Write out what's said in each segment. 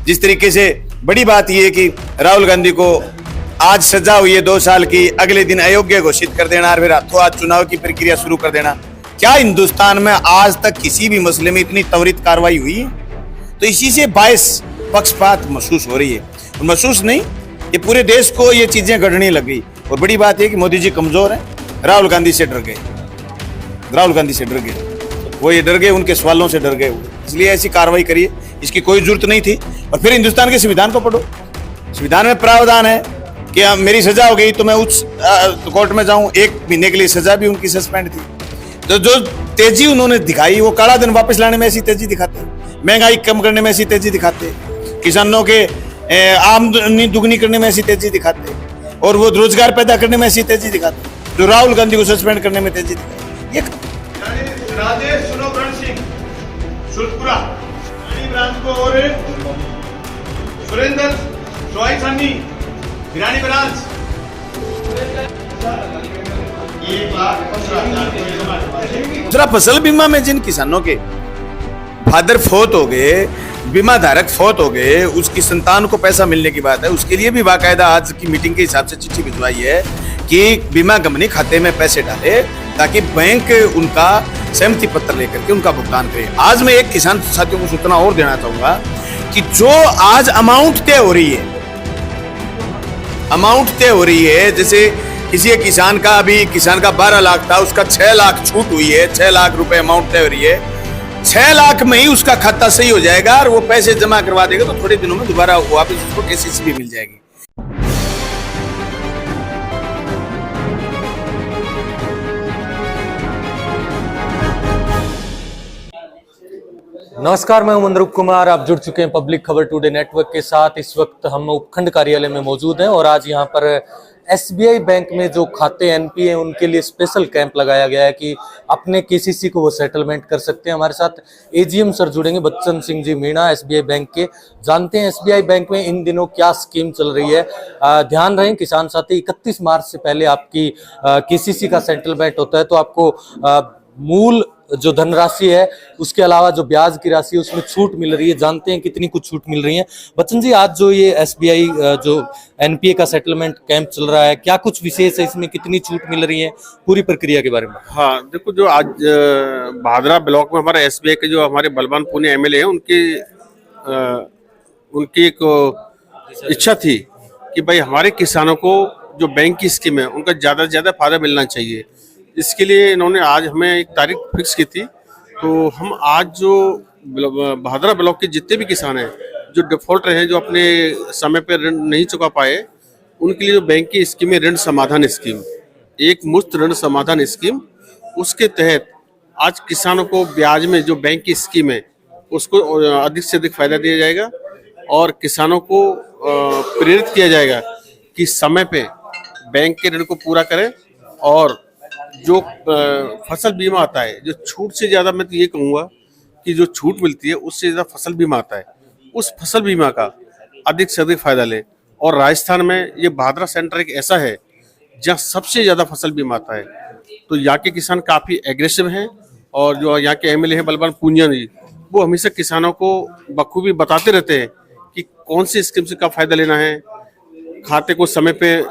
जिस तरीके से बड़ी बात यह है कि राहुल गांधी को आज सजा हुई है 2 साल की, अगले दिन अयोग्य घोषित कर देना और फिर हाथों हाथ चुनाव की प्रक्रिया शुरू कर देना। क्या हिंदुस्तान में आज तक किसी भी मसले में इतनी त्वरित कार्रवाई हुई है? तो इसी से बायस पक्षपात महसूस हो रही है, और महसूस नहीं, ये पूरे देश को ये चीजें गढ़ने लग गई। और बड़ी बात है कि मोदी जी कमजोर है, राहुल गांधी से डर गए, राहुल गांधी से डर गए, वो ये डर गए, उनके सवालों से डर गए, इसलिए ऐसी कार्रवाई करिए, इसकी कोई जरूरत नहीं थी। और फिर हिंदुस्तान के संविधान को पढ़ो, संविधान में प्रावधान है कि मेरी सजा हो गई तो मैं उच्च कोर्ट में जाऊं, 1 महीने के लिए सजा भी उनकी सस्पेंड थी। तो जो तेजी उन्होंने दिखाई, वो काला धन वापस लाने में ऐसी तेजी दिखाते, महंगाई कम करने में ऐसी तेजी दिखाते, किसानों के आमदनी दुगनी करने में ऐसी तेजी दिखाते, और वो रोजगार पैदा करने में ऐसी तेजी दिखाते, जो राहुल गांधी को सस्पेंड करने में तेजी दिखाते। ये राजेश सुनोकरण सिंह सुरपुरा ब्रांच को और सुरेंद्र चौहान सन्नी भिरानी ब्रांच 1,15,000। दूसरा, फसल बीमा में जिन किसानों के फादर फौत हो गए, बीमा धारक फौत हो गए, उसकी संतान को पैसा मिलने की बात है, उसके लिए भी बाकायदा आज की मीटिंग के हिसाब से चिट्ठी भिजवाई है कि बीमा कंपनी खाते में पैसे डाले ताकि बैंक उनका सहमति पत्र लेकर के उनका भुगतान करे। आज मैं एक किसान साथियों को सूचना और देना चाहूंगा कि जो आज अमाउंट तय हो रही है, अमाउंट तय हो रही है, जैसे किसी किसान का अभी किसान का 12 लाख था, उसका 6 लाख छूट हुई है, 6 लाख रुपए अमाउंट तय हो रही है, 6 लाख में ही उसका खाता सही हो जाएगा और वो पैसे जमा करवा देगा तो थोड़े दिनों में दोबारा वापस उसको केसीसी भी मिल जाएगी। नमस्कार, मैं उमंद्रुप कुमार। आप जुड़ चुके हैं पब्लिक खबर टुडे नेटवर्क के साथ। इस वक्त हम उपखंड कार्यालय में मौजूद हैं और आज यहां पर एसबीआई बैंक में जो खाते एनपीए उनके लिए स्पेशल कैंप लगाया गया है कि अपने केसीसी को वो सेटलमेंट कर सकते हैं। हमारे साथ एजीएम सर जुड़ेंगे, बच्चन सिंह जी मीणा, एसबीआई बैंक के। जानते हैं एसबीआई बैंक में इन दिनों क्या स्कीम चल रही है। ध्यान रहे किसान साथी, 31 मार्च से पहले आपकी केसीसी का सेटलमेंट होता है तो आपको मूल जो धनराशि है उसके अलावा जो ब्याज की राशि है उसमें छूट मिल रही है। जानते हैं कितनी कुछ छूट मिल रही है। बच्चन जी, आज जो ये एसबीआई जो एनपीए का सेटलमेंट कैंप चल रहा है, क्या कुछ विशेष है इसमें, कितनी छूट मिल रही है, पूरी प्रक्रिया के बारे में? हाँ, देखो, जो आज भादरा ब्लॉक में हमारे एसबीआई के जो हमारे बलवान पुणे एमएलए हैं, उनकी एक इच्छा थी कि भाई हमारे किसानों को जो बैंक की स्कीम है उनका ज्यादा से ज्यादा फायदा मिलना चाहिए। इसके लिए इन्होंने आज हमें एक तारीख फिक्स की थी। तो हम आज जो भादरा ब्लॉक के जितने भी किसान हैं जो डिफॉल्ट रहे, जो अपने समय पर ऋण नहीं चुका पाए, उनके लिए जो बैंक की स्कीम है ऋण समाधान स्कीम, एक मुफ्त ऋण समाधान स्कीम, उसके तहत आज किसानों को ब्याज में जो बैंक की स्कीम है उसको अधिक से अधिक फायदा दिया जाएगा और किसानों को प्रेरित किया जाएगा कि समय पे बैंक के ऋण को पूरा करें। और जो फसल बीमा आता है, जो छूट से ज्यादा, मैं तो ये कहूँगा कि जो छूट मिलती है उससे ज्यादा फसल बीमा आता है, उस फसल बीमा का अधिक से अधिक फायदा ले। और राजस्थान में ये भादरा सेंटर एक ऐसा है जहाँ सबसे ज्यादा फसल बीमा आता है। तो यहाँ के किसान काफी एग्रेसिव हैं और जो यहाँ के एमएलए हैं बलवान पूंजिया जी, वो हमेशा किसानों को बखूबी बताते रहते हैं कि कौन सी स्कीम से कब फायदा लेना है, खाते को समय पे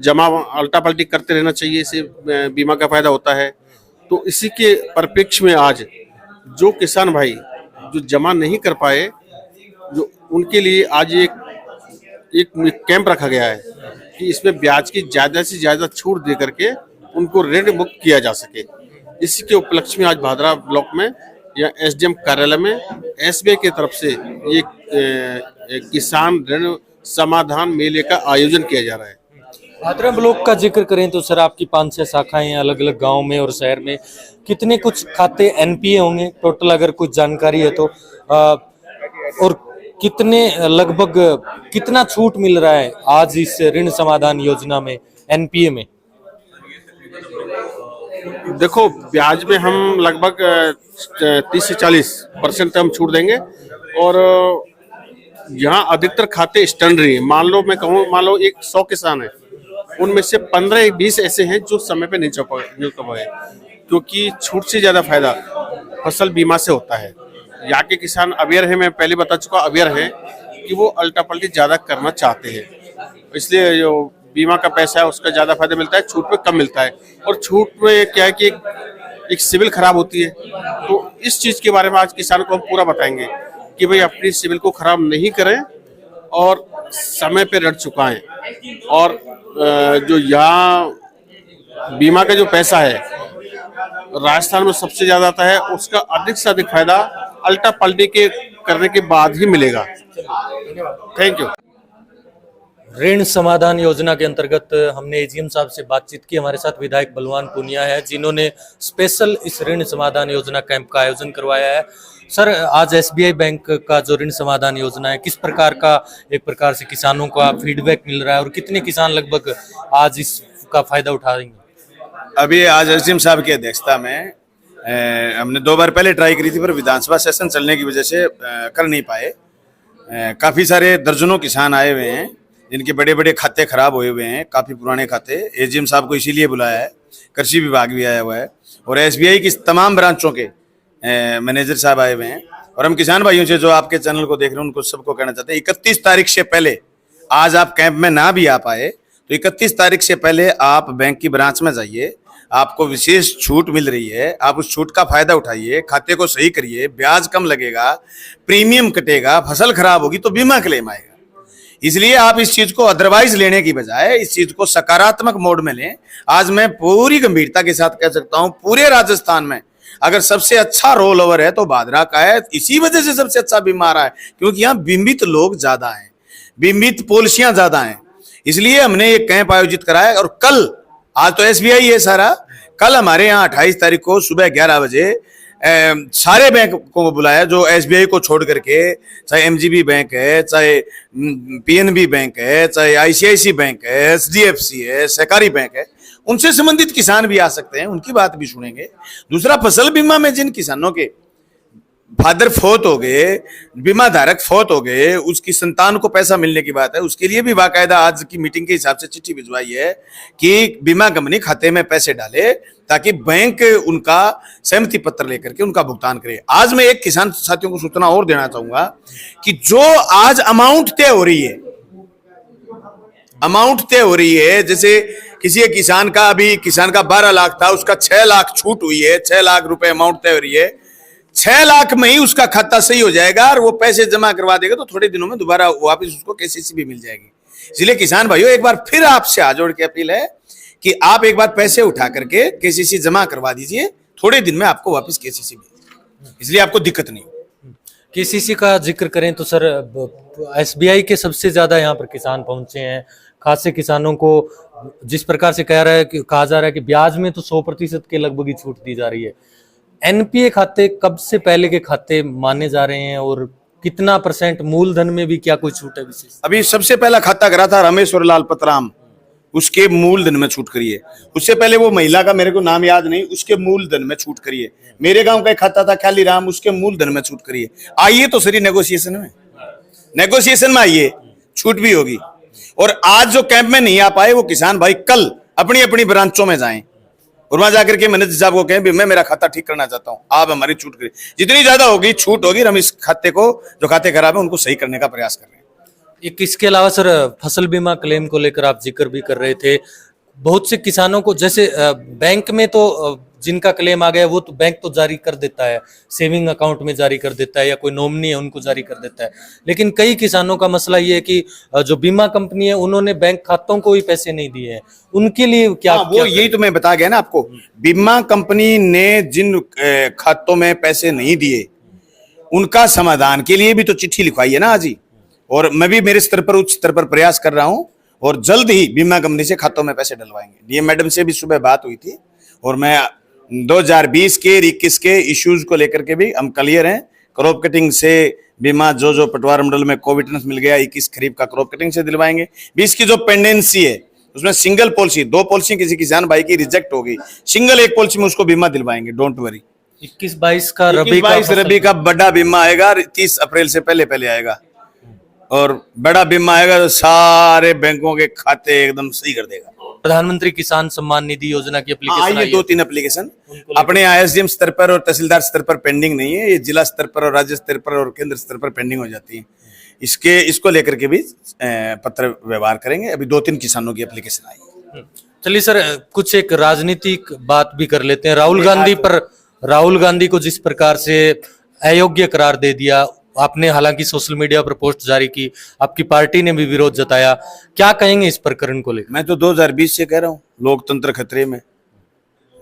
जमा अल्टा पल्टी करते रहना चाहिए, इससे बीमा का फायदा होता है। तो इसी के परिप्रेक्ष्य में आज जो किसान भाई जो जमा नहीं कर पाए, जो उनके लिए आज एक कैंप रखा गया है कि इसमें ब्याज की ज्यादा से ज्यादा छूट दे करके उनको ऋण मुक्त किया जा सके। इसी के उपलक्ष्य में आज भादरा ब्लॉक में या एसडीएम कार्यालय में एसबीआई की तरफ से ये किसान ऋण समाधान मेले का आयोजन किया जा रहा है। भादरा ब्लॉक का जिक्र करें तो सर आपकी 5-6 शाखाएं हैं अलग अलग गांव में और शहर में। कितने कुछ खाते एनपीए होंगे टोटल, अगर कुछ जानकारी है तो? और कितने लगभग कितना छूट मिल रहा है आज इस ऋण समाधान योजना में एनपीए में? देखो, ब्याज में हम लगभग 30 से 40% हम छूट देंगे और यहाँ अधिकतर खाते स्टैंडर्ड हैं। मान लो 100 किसान है, उनमें से 15-20 ऐसे हैं जो समय पे नहीं चुका पाए, क्योंकि छूट से ज्यादा फायदा फसल बीमा से होता है। यहाँ के किसान अवेयर है, मैं पहले बता चुका, अवेयर है कि वो अल्टा पल्टी ज़्यादा करना चाहते हैं। इसलिए जो बीमा का पैसा है उसका ज़्यादा फायदा मिलता है, छूट में कम मिलता है। और छूट में क्या है कि एक सिविल खराब होती है, तो इस चीज़ के बारे में आज किसानों को हम पूरा बताएंगे कि भाई अपनी सिविल को खराब नहीं करें और समय पे ऋण चुकाएं। और जो यहाँ बीमा का जो पैसा है राजस्थान में सबसे ज्यादा आता है, उसका अधिक से अधिक फायदा अल्टा पल्टी के करने के बाद ही मिलेगा। Thank you. ऋण समाधान योजना के अंतर्गत हमने एजीएम साहब से बातचीत की। हमारे साथ विधायक बलवान पूनिया है जिन्होंने स्पेशल इस ऋण समाधान योजना कैंप का आयोजन करवाया है। सर, आज एसबीआई बैंक का जो ऋण समाधान योजना है, किस प्रकार का एक प्रकार से किसानों का फीडबैक मिल रहा है और कितने किसान लगभग आज इसका फायदा उठा रहे हैं? अभी आज एसडीएम साहब की अध्यक्षता में हमने 2 बार पहले ट्राई करी थी, पर विधानसभा सेशन चलने की वजह से कर नहीं पाए। काफ़ी सारे दर्जनों किसान आए हुए हैं जिनके बड़े बड़े खाते खराब हुए हुए हैं, काफ़ी पुराने खाते। एजीएम साहब को इसीलिए बुलाया है, कृषि विभाग भी आया हुआ है और एसबीआई की तमाम ब्रांचों के मैनेजर साहब आए हुए हैं। और हम किसान भाइयों से जो आपके चैनल को देख रहे हैं उनको सबको कहना चाहते हैं, 31 तारीख से पहले, आज आप कैंप में ना भी आ पाए तो 31 तारीख से पहले आप बैंक की ब्रांच में जाइए। आपको विशेष छूट मिल रही है, आप उस छूट का फायदा उठाइए, खाते को सही करिए, ब्याज कम लगेगा, प्रीमियम कटेगा, फसल खराब होगी तो बीमा क्लेम आएगा। इसलिए आप इस चीज को अदरवाइज लेने की बजाय इस चीज को सकारात्मक मोड में लें। आज मैं पूरी गंभीरता के साथ कह सकता हूं, पूरे राजस्थान में अगर सबसे अच्छा रोल ओवर है तो भादरा का है। इसी वजह से सबसे अच्छा बीमा आ रहा है क्योंकि यहाँ बीमित लोग ज्यादा हैं, बीमित पॉलिसियां ज्यादा हैं। इसलिए हमने ये कैंप आयोजित कराया। और कल, आज तो एसबीआई है सारा, कल हमारे यहाँ 28 तारीख को सुबह 11 बजे सारे बैंक को बुलाया जो एसबीआई को छोड़ करके, चाहे एमजीबी बैंक है, चाहे पीएनबी बैंक है, चाहे आईसीआईसी बैंक है, एचडीएफसी है, सहकारी बैंक है, उनसे संबंधित किसान भी आ सकते हैं, उनकी बात भी सुनेंगे। दूसरा, फसल बीमा में जिन किसानों के फादर फौत हो गए, बीमा धारक फौत हो गए, उसकी संतान को पैसा मिलने की बात है, उसके लिए भी बाकायदा आज की मीटिंग के हिसाब से चिट्ठी भिजवाई है कि बीमा कंपनी खाते में पैसे डाले ताकि बैंक उनका सहमति पत्र लेकर के उनका भुगतान करे। आज मैं एक किसान साथियों को सूचना और देना चाहूंगा कि जो आज अमाउंट तय हो रही है, जैसे किसी एक किसान का, अभी किसान का 12 लाख था, उसका 6 लाख छूट हुई है, 6 लाख रुपए अमाउंट तय हो रही है। 6 लाख में ही उसका खाता सही हो जाएगा और वो पैसे जमा करवा देगा तो थोड़े दिनों में दोबारा वापस उसको केसीसी भी मिल जाएगी। इसलिए किसान भाइयों, एक बार फिर आपसे हाथ जोड़ के अपील है कि आप एक बार पैसे उठा करके केसीसी जमा करवा दीजिए, थोड़े दिन में आपको वापस केसीसी मिल, इसलिए आपको दिक्कत नहीं हो। केसीसी का जिक्र करें तो सर, एसबीआई के सबसे ज्यादा यहाँ पर किसान पहुंचे हैं। खासे किसानों को जिस प्रकार से कहा जा रहा है कि ब्याज में तो 100% के लगभग ही छूट दी जा रही है। एनपीए खाते कब से पहले के खाते माने जा रहे हैं और कितना % मूलधन में भी क्या कोई छूट है विशेष? अभी सबसे पहला खाता करा था रामेश्वर लाल पतराम, उसके मूलधन में छूट करिए। उससे पहले वो महिला का मेरे को नाम याद नहीं, उसके मूलधन में छूट करिए। मेरे गांव का एक खाता था ख्याली राम, उसके मूलधन में छूट करिए। आइए तो सही नेगोशिएशन में आइए, छूट भी होगी। और आज जो कैंप में नहीं आ पाए वो किसान भाई कल अपनी अपनी ब्रांचों में जाएं और वहां जाकर के मैनेजर साहब को कहें भी मैं मेरा खाता ठीक करना चाहता हूं, आप हमारी छूट करिए। जितनी ज्यादा होगी छूट होगी, हम इस खाते को, जो खाते खराब है उनको सही करने का प्रयास कर रहे हैं। एक इसके अलावा सर, फसल बीमा क्लेम को लेकर आप जिक्र भी कर रहे थे। बहुत से किसानों को, जैसे बैंक में तो जिनका क्लेम आ गया वो तो बैंक तो जारी कर देता है, सेविंग अकाउंट में जारी कर देता है या कोई नॉमिनी है उनको जारी कर देता है, लेकिन कई किसानों का मसला ये है कि जो बीमा कंपनी है उन्होंने बैंक खातों को ही पैसे नहीं दिए हैं। उनके लिए क्या? वो यही तो मैं बता गया ना आपको, बीमा कंपनी ने जिन खातों में पैसे नहीं दिए उनका समाधान के लिए भी तो चिट्ठी लिखवाई है ना आज ही। और मैं भी मेरे स्तर पर, उच्च स्तर पर प्रयास कर रहा हूं और जल्द ही बीमा कंपनी से खातों में पैसे डलवाएंगे। डीएम मैडम से भी सुबह बात हुई थी और मैं 2020 के 21 के इश्यूज को लेकर के भी हम क्लियर हैं। क्रॉप कटिंग से बीमा जो पटवार मंडल में कोविडनेस मिल गया, 21 खरीफ का क्रॉप कटिंग से दिलवाएंगे। 20 की जो पेंडेंसी है उसमें सिंगल पॉलिसी, 2 पॉलिसी किसी किसान भाई की रिजेक्ट हो गई, सिंगल एक पॉलिसी में उसको बीमा दिलवाएंगे, डोंट वरी। 21-22 का रबी का बड़ा बीमा आएगा, 30 अप्रैल से पहले आएगा और बड़ा बीमा आएगा तो सारे बैंकों के खाते एकदम सही कर देगा। प्रधानमंत्री किसान सम्मान निधि योजना की एप्लीकेशन ये 2-3 एप्लीकेशन अपने आईएसडीएम स्तर पर और तहसीलदार स्तर पर पेंडिंग नहीं है, ये जिला स्तर पर और राज्य स्तर पर और केंद्र स्तर पर पेंडिंग हो जाती है। इसको लेकर के भी पत्र व्यवहार करेंगे। अभी 2-3 किसानों की एप्लीकेशन आई। चलिए सर, कुछ एक राजनीतिक बात भी कर लेते हैं। राहुल गांधी को जिस प्रकार से अयोग्य करार दे दिया आपने, हालांकि सोशल मीडिया पर पोस्ट जारी की, आपकी पार्टी ने भी विरोध जताया, क्या कहेंगे इस प्रकरण को लेकर? मैं तो 2020 से कह रहा हूँ लोकतंत्र खतरे में।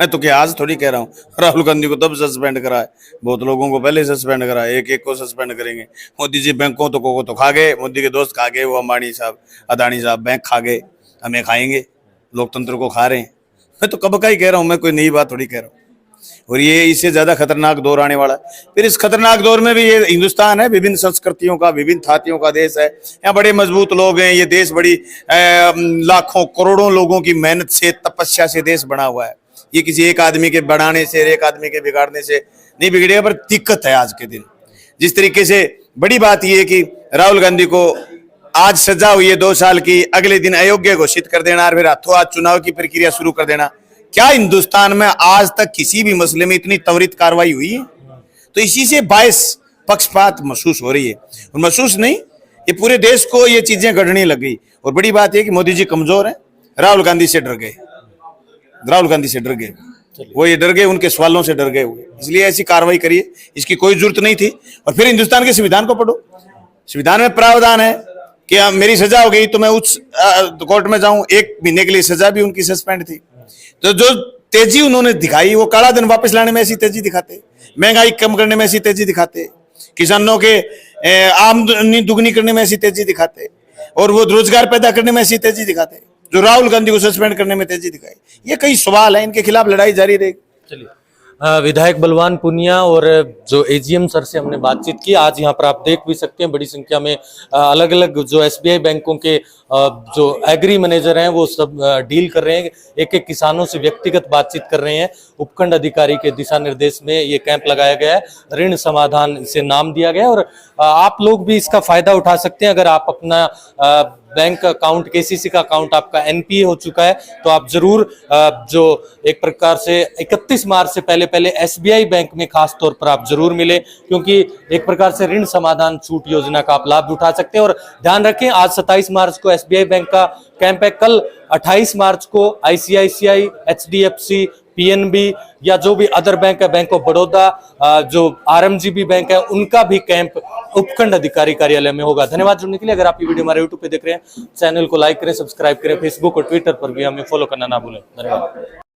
मैं तो क्या आज थोड़ी कह रहा हूँ। राहुल गांधी को तब सस्पेंड करा है, बहुत लोगों को पहले सस्पेंड करा है, एक एक को सस्पेंड करेंगे। मोदी जी बैंकों को तो खा गए, मोदी के दोस्त खा गए, वो अंबानी साहब अदानी साहब बैंक खा गए, हमें खाएंगे, लोकतंत्र को खा रहे हैं। मैं तो कब का ही कह रहा हूँ, मैं कोई नई बात थोड़ी कह रहा हूँ। और ये इससे ज्यादा खतरनाक दौर आने वाला है। फिर इस खतरनाक दौर में भी ये हिंदुस्तान है, विभिन्न संस्कृतियों का, विभिन्न थातियों का देश है। यहाँ बड़े मजबूत लोग हैं। ये देश बड़ी लाखों करोड़ों लोगों की मेहनत से, तपस्या से देश बना हुआ है। ये किसी एक आदमी के बढ़ाने से, एक आदमी के बिगाड़ने से नहीं बिगड़ेगा। पर दिक्कत है आज के दिन जिस तरीके से, बड़ी बात यह है कि राहुल गांधी को आज सजा हुई है 2 साल की, अगले दिन अयोग्य घोषित कर देना और फिर हाथों हाथ चुनाव की प्रक्रिया शुरू कर देना। क्या हिंदुस्तान में आज तक किसी भी मसले में इतनी त्वरित कार्रवाई हुई है? तो इसी से बायस पक्षपात महसूस हो रही है। और महसूस नहीं, ये पूरे देश को ये चीजें गढ़ने लग गई। और बड़ी बात यह कि मोदी जी कमजोर हैं, राहुल गांधी से डर गए, राहुल गांधी से डर गए। वो ये डर गए, उनके सवालों से डर गए हुए, इसलिए ऐसी कार्रवाई करिए, इसकी कोई जरूरत नहीं थी। और फिर हिंदुस्तान के संविधान को पढ़ो। संविधान में प्रावधान है कि मेरी सजा हो गई तो मैं उच्च कोर्ट में जाऊं, 1 महीने के लिए सजा भी उनकी सस्पेंड थी। तो जो तेजी उन्होंने दिखाई, वो काला धन वापस लाने में ऐसी तेजी दिखाते, महंगाई कम करने में ऐसी तेजी दिखाते, किसानों के आमदनी दुगनी करने में ऐसी तेजी दिखाते, और वो रोजगार पैदा करने में ऐसी तेजी दिखाते, जो राहुल गांधी को सस्पेंड करने में तेजी दिखाई। ये कई सवाल है, इनके खिलाफ लड़ाई जारी रहेगी। चलिए, विधायक बलवान पुनिया और जो एजीएम सर से हमने बातचीत की। आज यहाँ पर आप देख भी सकते हैं बड़ी संख्या में अलग अलग जो एसबीआई बैंकों के जो एग्री मैनेजर हैं वो सब डील कर रहे हैं, एक एक किसानों से व्यक्तिगत बातचीत कर रहे हैं। उपखंड अधिकारी के दिशा निर्देश में ये कैंप लगाया गया है, ऋण समाधान से नाम दिया गया है। और आप लोग भी इसका फायदा उठा सकते हैं। अगर आप अपना बैंक अकाउंट, केसीसी का अकाउंट आपका एनपीए हो चुका है तो आप जरूर जो एक प्रकार से 31 मार्च से पहले एसबीआई बैंक में खास तौर पर आप जरूर मिले, क्योंकि एक प्रकार से ऋण समाधान छूट योजना का आप लाभ उठा सकते हैं। और ध्यान रखें, आज 27 मार्च को एसबीआई बैंक का कैंप है, कल 28 मार्च को आईसीआईसीआई, एचडीएफसी, पीएनबी या जो भी अदर बैंक है, बैंक ऑफ बड़ौदा, जो आरएमजीबी बैंक है, उनका भी कैंप उपखंड अधिकारी कार्यालय में होगा। धन्यवाद जुड़ने के लिए। अगर आप ये वीडियो हमारे यूट्यूब पे देख रहे हैं, चैनल को लाइक करें, सब्सक्राइब करें, फेसबुक और ट्विटर पर भी हमें फॉलो करना ना भूलें। धन्यवाद।